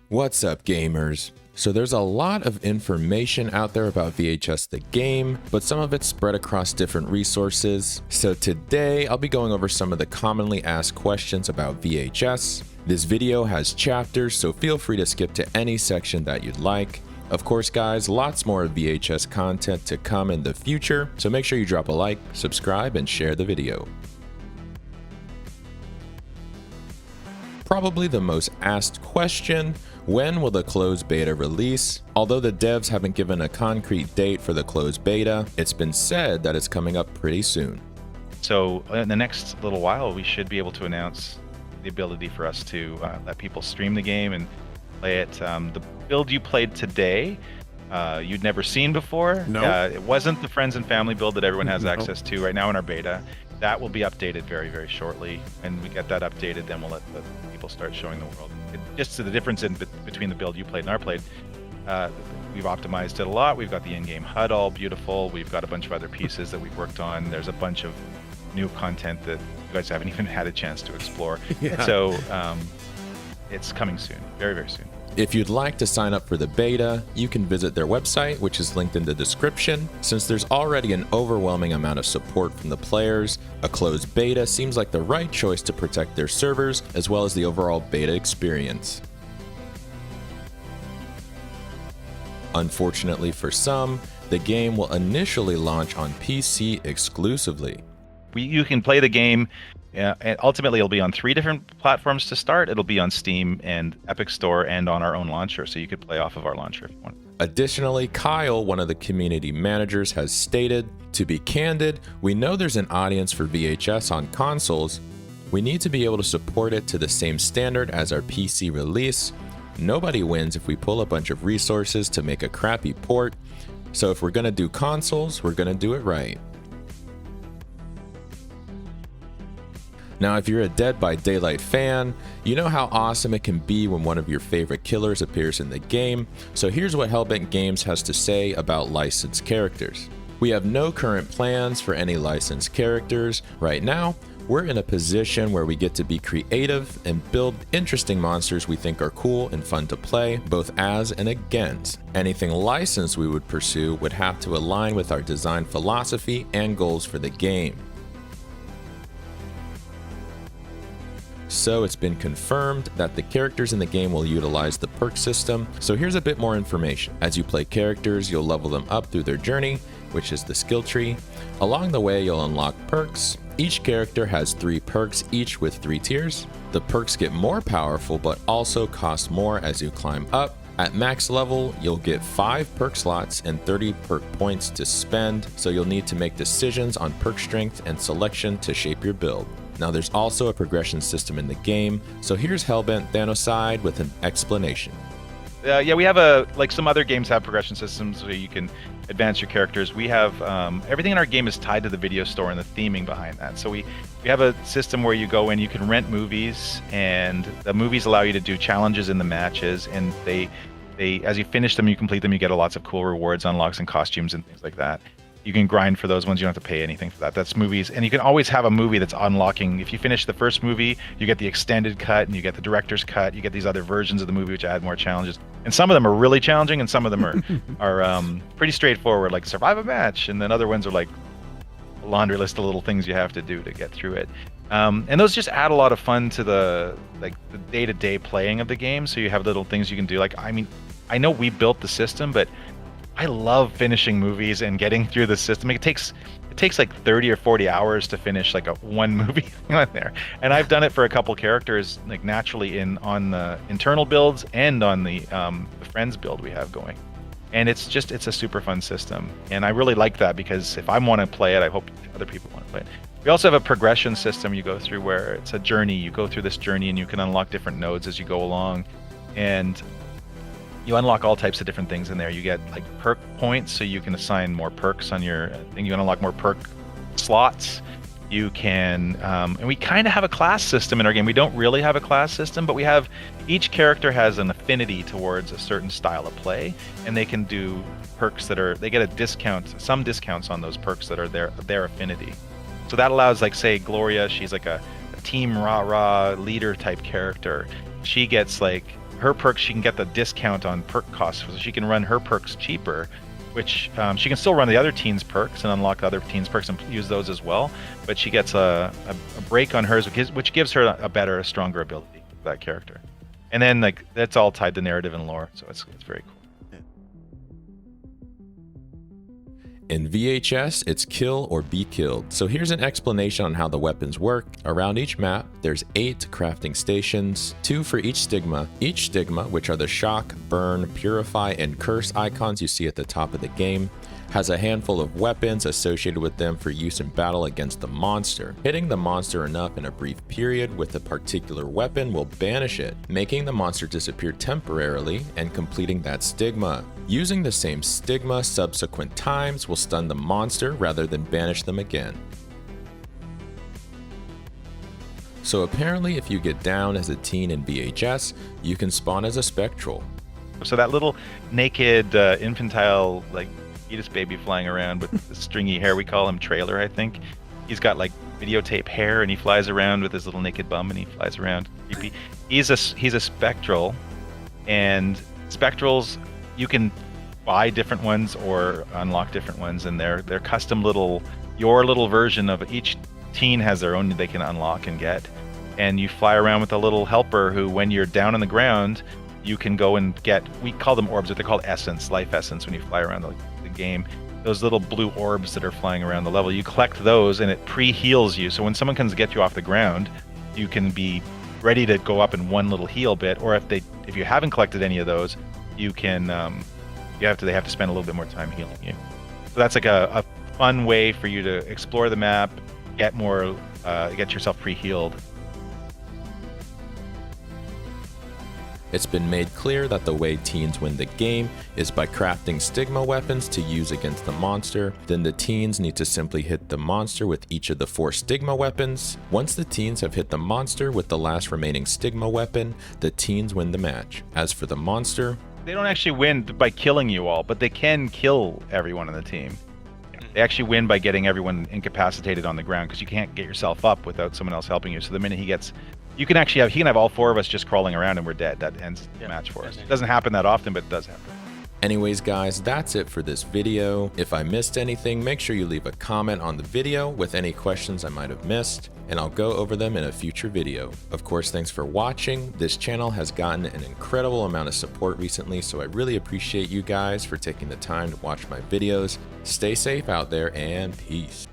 What's up, gamers? So there's a lot of information out there about VHS the Game, but some of it's spread across different resources. So today I'll be going over some of the commonly asked questions about VHS. This video has chapters, so feel free to skip to any section that you'd like. Of course, guys, lots more VHS content to come in the future, so make sure you drop a like, subscribe, and share the video. Probably the most asked question: when will the closed beta release? Although the devs haven't given a concrete date for the closed beta, it's been said that it's coming up pretty soon. So in the next little while, we should be able to announce the ability for us to let people stream the game and play it. The build you played today, you'd never seen before. No. It wasn't the friends and family build that everyone has access to right now in our beta. That will be updated very, very shortly. When we get that updated, then we'll let the people start showing the world. Just the difference between the build you played and our played, we've optimized it a lot. We've got the in-game HUD all beautiful. We've got a bunch of other pieces that we've worked on. There's a bunch of new content that you guys haven't even had a chance to explore. Yeah. So it's coming soon, very, very soon. If you'd like to sign up for the beta, you can visit their website, which is linked in the description. Since there's already an overwhelming amount of support from the players, a closed beta seems like the right choice to protect their servers as well as the overall beta experience. Unfortunately for some, the game will initially launch on PC exclusively. You can play the game, and ultimately it'll be on 3 different platforms to start. It'll be on Steam and Epic Store and on our own launcher, so you could play off of our launcher if you want. Additionally, Kyle, one of the community managers, has stated, "To be candid, we know there's an audience for VHS on consoles. We need to be able to support it to the same standard as our PC release. Nobody wins if we pull a bunch of resources to make a crappy port. So if we're gonna do consoles, we're gonna do it right." Now, if you're a Dead by Daylight fan, you know how awesome it can be when one of your favorite killers appears in the game, so here's what Hellbent Games has to say about licensed characters. "We have no current plans for any licensed characters. Right now, we're in a position where we get to be creative and build interesting monsters we think are cool and fun to play, both as and against. Anything licensed we would pursue would have to align with our design philosophy and goals for the game." So it's been confirmed that the characters in the game will utilize the perk system. So here's a bit more information. As you play characters, you'll level them up through their journey, which is the skill tree. Along the way, you'll unlock perks. Each character has 3 perks, each with 3 tiers. The perks get more powerful, but also cost more as you climb up. At max level, you'll get 5 perk slots and 30 perk points to spend, so you'll need to make decisions on perk strength and selection to shape your build. Now, there's also a progression system in the game, so here's Hellbent Thanoside with an explanation. Yeah, we have like some other games have progression systems where you can advance your characters. We have everything in our game is tied to the video store and the theming behind that. So we have a system where you go in, you can rent movies, and the movies allow you to do challenges in the matches, and they as you finish them, you complete them, you get lots of cool rewards, unlocks, and costumes and things like that. You can grind for those ones. You don't have to pay anything for that. That's movies. And you can always have a movie that's unlocking. If you finish the first movie, you get the extended cut and you get the director's cut. You get these other versions of the movie which add more challenges. And some of them are really challenging and some of them are pretty straightforward, like survive a match. And then other ones are like a laundry list of little things you have to do to get through it. And those just add a lot of fun to the day-to-day playing of the game. So you have little things you can do. Like, I mean, I know we built the system, but I love finishing movies and getting through the system. It takes like 30 or 40 hours to finish like one movie on there. And I've done it for a couple characters, like naturally on the internal builds and on the friends build we have going. And it's a super fun system. And I really like that because if I want to play it, I hope other people want to play it. We also have a progression system you go through where it's a journey. You go through this journey and you can unlock different nodes as you go along. And you unlock all types of different things in there. You get like perk points, so you can assign more perks on your thing. You can unlock more perk slots. You can, and we kind of have a class system in our game. We don't really have a class system, but we have, each character has an affinity towards a certain style of play, and they can do perks that are, they get a discount, some discounts on those perks that are their affinity. So that allows, like, say, Gloria, she's like a team rah-rah leader type character. She gets like her perks, she can get the discount on perk costs, so she can run her perks cheaper, which she can still run the other teens perks and unlock the other teens perks and use those as well, but she gets a break on hers, which gives her a stronger ability for that character. And then like that's all tied to narrative and lore, so it's very cool. In VHS, it's kill or be killed. So here's an explanation on how the weapons work. Around each map, there's 8 crafting stations, 2 for each stigma. Each stigma, which are the shock, burn, purify, and curse icons you see at the top of the game, has a handful of weapons associated with them for use in battle against the monster. Hitting the monster enough in a brief period with a particular weapon will banish it, making the monster disappear temporarily and completing that stigma. Using the same stigma subsequent times will stun the monster rather than banish them again. So apparently if you get down as a teen in VHS, you can spawn as a spectral. So that little naked infantile like fetus baby flying around with the stringy hair, we call him Trailer, I think. He's got like videotape hair and he flies around with his little naked bum and he flies around. He's a spectral, and spectrals, you can buy different ones or unlock different ones, and they're custom your little version of each teen has their own they can unlock and get. And you fly around with a little helper who, when you're down on the ground, you can go and get, we call them orbs, but they're called essence, life essence, when you fly around the game. Those little blue orbs that are flying around the level, you collect those and it pre-heals you. So when someone comes to get you off the ground, you can be ready to go up in one little heal bit. Or if you haven't collected any of those, you can they have to spend a little bit more time healing you. So that's like a fun way for you to explore the map, get yourself pre-healed. It's been made clear that the way teens win the game is by crafting stigma weapons to use against the monster. Then the teens need to simply hit the monster with each of the 4 stigma weapons. Once the teens have hit the monster with the last remaining stigma weapon, the teens win the match. As for the monster, they don't actually win by killing you all, but they can kill everyone on the team. They actually win by getting everyone incapacitated on the ground, because you can't get yourself up without someone else helping you. So the minute he can have all 4 of us just crawling around and we're dead. That ends the match for us. It doesn't happen that often, but it does happen. Anyways guys, that's it for this video. If I missed anything, make sure you leave a comment on the video with any questions I might have missed, and I'll go over them in a future video. Of course, thanks for watching. This channel has gotten an incredible amount of support recently, so I really appreciate you guys for taking the time to watch my videos. Stay safe out there, and peace.